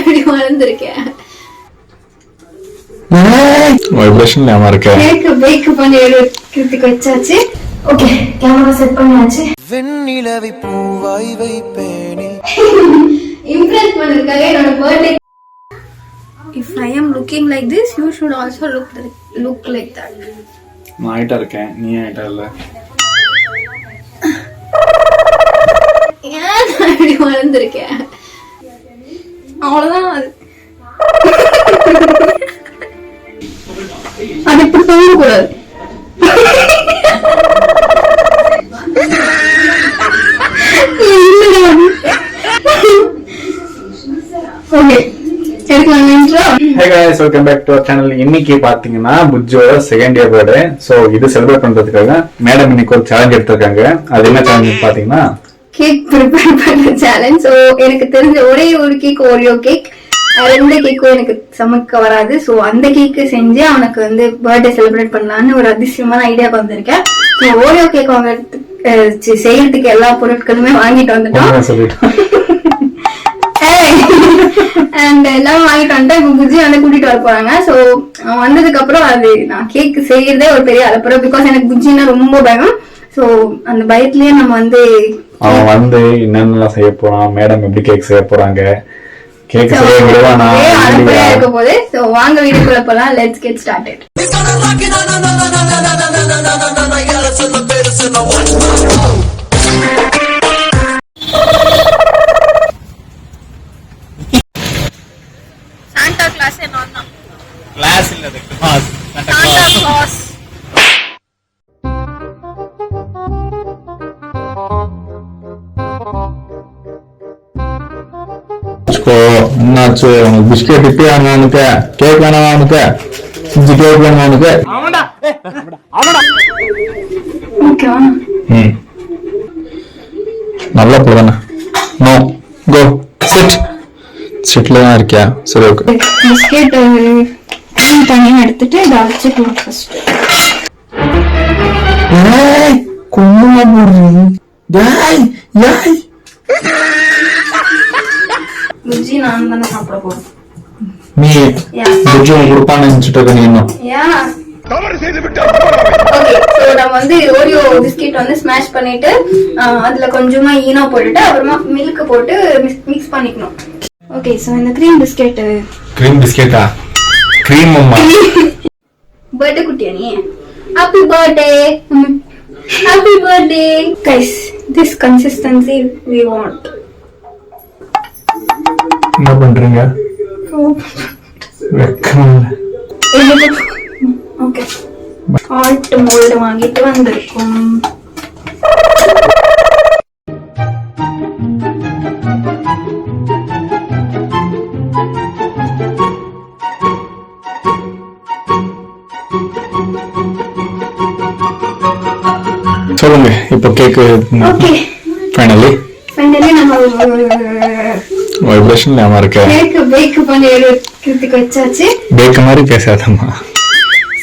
இப்படி வளர்ந்துருக்கேன். வைப்ரேஷன் ஞாபகம் இருக்கு. கேக் பேக் பண்ணி எடுக்கிறதுக்கு வச்சாச்சு. ஓகே, கேமரா செட் பண்ணியாச்சு. வெண்ணிலவை பூவாய் வைப்பேனே. இம்ப்ரெஸ் பண்றதுக்காக என்னோட birthday. If I am looking like this, you should also look like that. நான் ஹைட்டா இருக்கேன், நீ ஹைட்டா இல்ல. ஏன் இப்படி வளர்ந்துருக்கேன்? அவ்வளவுதான். அது இப்படி சொல்லக்கூடாது. Okay, Hey guys, welcome back to our channel. இன்னைக்கு பாத்தீங்கன்னா புஜ்ஜோட செகண்ட் இயர் பர்த்டே. சோ இது செலிப்ரேட் பண்றதுக்காக மேடம் இன்னைக்கு ஒரு சேலஞ்ச் எடுத்திருக்காங்க. அது என்ன சேலஞ்ச் பாத்தீங்கன்னா கேக் ப்ரிப்பேர் பண்ற சேலஞ்ச். சோ எனக்கு தெரிஞ்ச ஒரே ஒரு கேக் ஓரியோ கேக். ரெண்டு கேக்கும் எனக்கு சமைக்க வராது. சோ அந்த கேக்கு செஞ்சு அவனுக்கு வந்து பர்த்டே செலிப்ரேட் பண்ணலான்னு ஒரு அதிசயமான ஐடியாக்கு வந்திருக்கேன். ஸோ ஓரியோ கேக் வாங்குறதுக்கு செய்யறதுக்கு எல்லா பொருட்களுமே வாங்கிட்டு வந்துட்டோம். சொல்லிட்டோம். அண்ட் எல்லாம் வாங்கிட்டு வந்துட்டு இப்ப புஜ்ஜி வந்து கூட்டிட்டு வர போறாங்க. சோ வந்ததுக்கு அப்புறம் அது நான் கேக் செய்யறதே ஒரு பெரிய அலப்புறம். பிகாஸ் எனக்கு புஜ்ஜின்னா ரொம்ப பயம். சோ அந்த பயத்திலேயே நம்ம வந்து அவன் வந்து என்னென்னலாம் செய்ய போறான், மேடம் எப்படி கேக் செய்ய போறாங்க, கேக் செய்ய விடுவானா இருக்க போது. சோ வாங்க வீடியோக்குள்ள போலாம். Let's get started. Santa Claus என்னன்னா கிளாஸ் இல்ல, அது கிளாஸ். Santa Claus. என்னாச்சு உனக்கு? பிஸ்கெட் இப்பே வாங்க, கேக் வேணாம் அவனுக்கு, இஞ்சி கேக் வேணும் அவனுக்கு. நல்ல போதானே. No go chit. சிட்ல தான் இருக்கியா? சரி ஓகே. பிஸ்கெட் தண்ணி எடுத்துட்டு இதை அரைச்சிக்கலாம் ஃபர்ஸ்ட். குங்கும போடுறீங்க. புஜ்ஜி நான் தானே சாப்பிட போறேன். நீ புஜ்ஜி கொடுப்பான்னு நினைச்சிட்டு இருக்க. நீ இன்னும் ஓகே. சோ நம்ம வந்து ஓரியோ பிஸ்கெட் வந்து ஸ்மாஷ் பண்ணிட்டு அதுல கொஞ்சமா ஈனோ போட்டுட்டு அப்புறமா மில்க் போட்டு மிக்ஸ் பண்ணிக்கணும். ஓகே. சோ இந்த கிரீம் பிஸ்கெட். கிரீம் பிஸ்கெட்டா? கிரீம் அம்மா. பர்த்டே குட்டியா நீ? Happy birthday. Happy birthday guys. This consistency we want. என்ன பண்றீங்க? ஓகே. ஹார்ட் மோல்ட் வாங்கிட்டு வந்திருக்கோம். சொல்லுங்க இப்போ கேக். ஓகே. ஃபைனலி நம்ம வைப்ரேஷன் ஞாபகம் இருக்கு. கேக் பேக் பண்ணி எடுக்கிறதுக்கு வச்சாச்சு. பேக் மாதிரி பேசாதம்மா.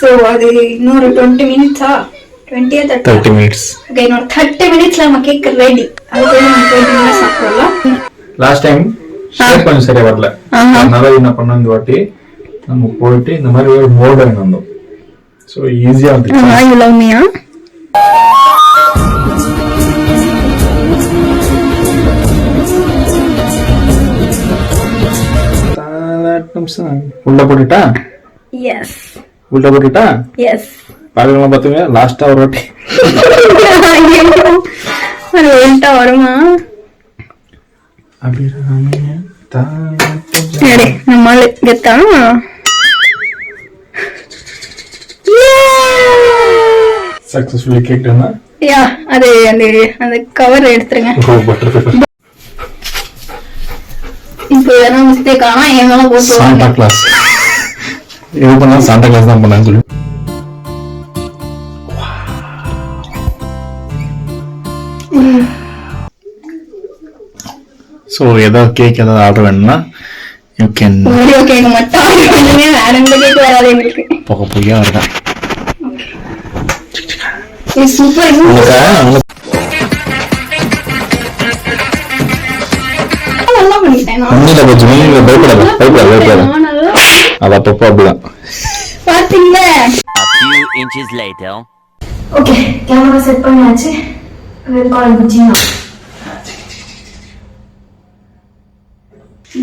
சோ அது இன்னொரு 20 மினிட்ஸா? 20 or 30 minutes. ஓகே, இன்னொரு 30 மினிட்ஸ்ல நம்ம கேக் ரெடி. அதுக்கு நம்ம 20 மினிட்ஸ் சாப்பிடலாம். லாஸ்ட் டைம் ஷேப் பண்ண சரியா வரல. அதனால என்ன பண்ணோம், இந்த வாட்டி நம்ம போயிட்டு இந்த மாதிரி ஒரு மோல்ட் வாங்கி வந்தோம். சோ ஈஸியா வந்துச்சு. you love me, huh? உள்ள போட்டுட்டா? எஸ். உள்ள போட்டுட்டா? எஸ். பாக்கலாம் பாத்துங்க. லாஸ்டா ஒரு வாட்டி அது உள்டா வருமா? அபிராமிய சரி, நம்மால கெத்தா. சக்சஸ்ஃபுல்லி கேக்னா யா, அது அந்த கவர் எடுத்துருங்க. ஓ பட்டர் பேப்பர். இப்போ என்ன மிஸ்டேக் ஆனா ஏன் மேல போட்டு சாண்டா கிளாஸ். இது பண்ணா சாண்டா கிளாஸ் தான் பண்ணான்னு சொல்லு. சோ ஏதாவது கேக் ஏதாவது ஆர்டர் வேணும்னா யூ கேன். ஓரியோ கேக் மட்டும் ஆர்டர் பண்ணுங்க. வேற எந்த கேக் வராது எங்களுக்கு. போக போயா இருக்கா. இது சூப்பர். நல்லா பண்ணிட்டேன். ஒண்ணுல பஜ்ஜி நீங்க பயப்படாத அது அப்பப்போ அப்படிதான் பாத்தீங்களா? A few inches later. Okay, camera set பண்ணியாச்சு. கால் Bujji.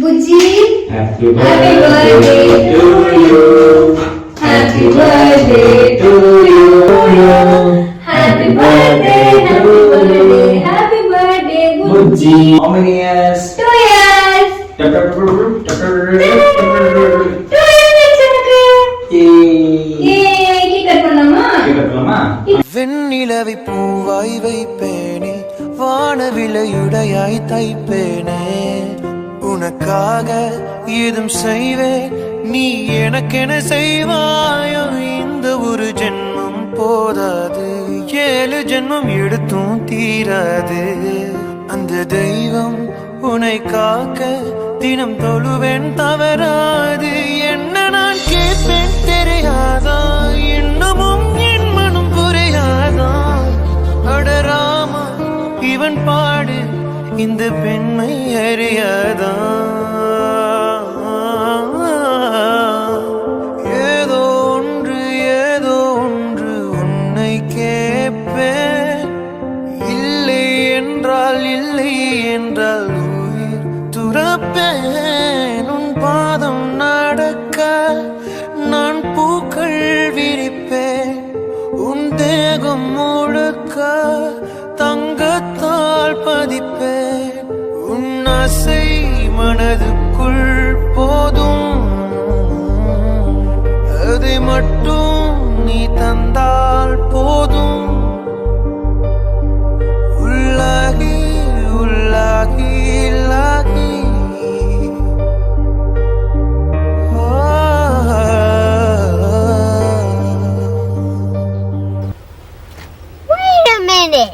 Bujji, Happy birthday to you. Happy birthday to you. Happy birthday, happy birthday, happy birthday, Bujji. How many years? 2 years. 2 years எனக்கு. ஏய், கேக் கட் பண்ணலாமா? வெண்ணிலவை பூவாய் வைப்பேனே வானவிலையுடையாய் தைப்பேனே உனக்காக ஏதும் செய்வேன் நீ எனக்கென செய்வாயோ இந்த ஒரு ஜென்மம் போதாது 7 ஜென்மம் எடுத்தும் தீராது அந்த தெய்வம் உன்னை காக்க தினம் தொழுவேன் தவறாது என்ன நான் கேட்பேன் தெரியாதா இன்னமும் என் மனம் புரியாதா அடராமா இவன் பாடு இந்த பெண்மை அறியாதா ஏதோ ஒன்று உன்னை கேட்பேன் இல்லை என்றால் உயிர் துறப்பேன் உன் பாதம் நடக்க நான் பூக்கள் விரிப்பேன் உன் தேகம் முழுக்க தங்கத்தால் பதிப்பேன் உன் ஆசை மனதுக்குள் போதும் அதை மட்டும் நீ தந்தால் போதும் உள்ளாகி உள்ளாகி இல்லாகி Wait a minute.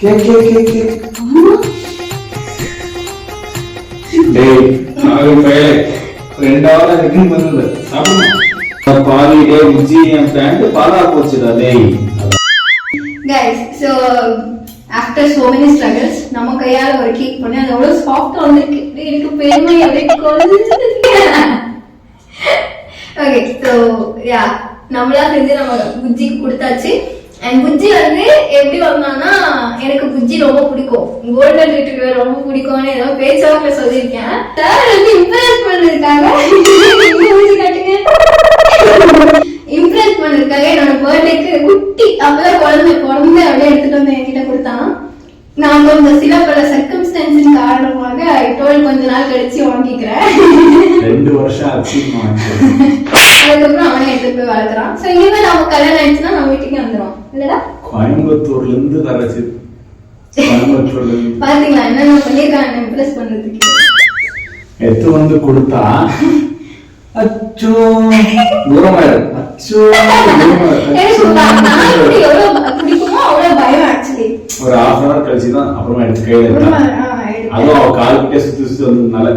கேக் டேய் நான் ஃபெயிலே 2 hour இருக்குன்னு வந்தது சாப்பிடுமா பாதி டே புஜ்ஜி என் பேண்ட் பாலா போச்சுடா டேய் Guys, so after so many struggles நம்ம கையால ஒரு கேக் பண்ணி அது அவ்வளவு சாஃப்டா வந்திருக்கு. எனக்கு பெருமை அப்படியே கொழுந்துருக்கு. ஓகே, so yeah, நம்மளா செஞ்சு நம்ம புஜ்ஜிக்கு கொடுத்தாச்சு. அண்ட் புஜ்ஜி வந்து எப்படி வந்தானா எனக்கு புஜ்ஜி ரொம்ப பிடிக்கும், கோல்டன் ரிட்ரீவர் ரொம்ப பிடிக்கும்னு ஏதோ பேச்சாக்க சொல்லியிருக்கேன். சார் வந்து இம்ப்ரெஸ் பண்ணிருக்காங்க. இம்ப்ரெஸ் பண்ணிருக்காங்க. என்னோட பர்த்டேக்கு குட்டி அப்பதான் குழந்தை அப்படியே எடுத்துட்டு வந்து என்கிட்ட கொடுத்தான். நான் கொஞ்சம் சில பல சர்க்கம்ஸ்டன்ஸின் காரணமாக டோல் கொஞ்ச நாள் கழிச்சு வாங்கிக்கிறேன். 2 வருஷம் ஆச்சு அதுக்கப்புறம் அவனே எடுத்துட்டு போய் வளர்க்குறான். சோ இனிமேல் நம்ம கல்யாணம் ஆயிடுச்சுன்னா நம்ம வீட்டுக்கு வந்துடும் இல்லடா. கோயம்புத்தூர்ல இருந்து தரச்சு கோயம்புத்தூர்ல இருந்து பாத்தீங்களா என்ன பண்ணிருக்காங்க இம்ப்ரெஸ் பண்றதுக்கு. எடுத்து வந்து கொடுத்தா அச்சோ தூரமாயிரு அச்சோ எவ்வளவு பிடிக்குமோ அவ்வளவு பயம் ஆக்சுவலி. ஒரு 1/2 hour கழிச்சுதான் அப்புறமா எடுத்து கையில எடுத்தான். அதுவும் அவ கால்கிட்டே சுத்தி வந்ததுனால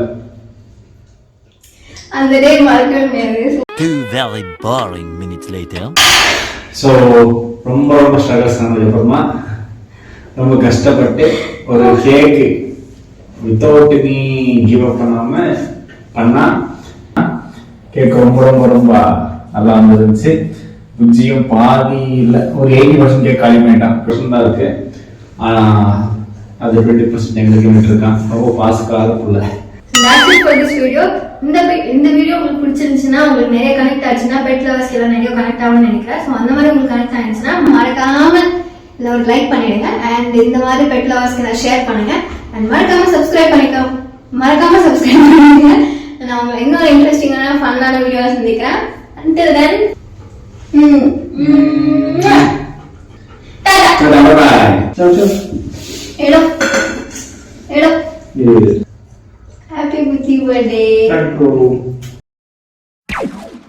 அந்த டே மறக்கவே முடியாது. 2 very boring minutes later. So ரொம்ப ஸ்ட்ரகிள்ஸ் ஆனதுக்கு அப்புறமா ரொம்ப கஷ்டப்பட்டு ஒரு கேக்கு வித்தவுட் நீ கிவ் அப் பண்ணா கேக் ரொம்ப நல்லா வந்துருந்துச்சு. புஜ்ஜியும் பாதி இல்லை ஒரு 80% கேக் காலி பண்ணிட்டான். தான் இருக்கு ஆனா அது 20% எங்களுக்கு விட்டுருக்கான். ரொம்ப பாசக்காக புள்ள. That's it for this video. இந்த வீடியோ உங்களுக்கு பிடிச்சிருந்துச்சுன்னா உங்களுக்கு நிறைய கனெக்ட் ஆச்சுன்னா பெட் லவர்ஸ்க்கு எல்லாம் நிறைய கனெக்ட் ஆகும்னு நினைக்கிறேன். ஸோ அந்த மாதிரி உங்களுக்கு கனெக்ட் ஆயிடுச்சுன்னா மறக்காம இல்லை ஒரு லைக் பண்ணிடுங்க. அண்ட் இந்த மாதிரி பெட் லவர்ஸ்க்கு நான் ஷேர் பண்ணுங்க. அண்ட் மறக்காம சப்ஸ்கிரைப் பண்ணிடுங்க. நான் உங்களை இன்னொரு இன்ட்ரெஸ்டிங்கான ஃபன்னான வீடியோவை சந்திக்கிறேன். Until then, Hello. Happy birthday.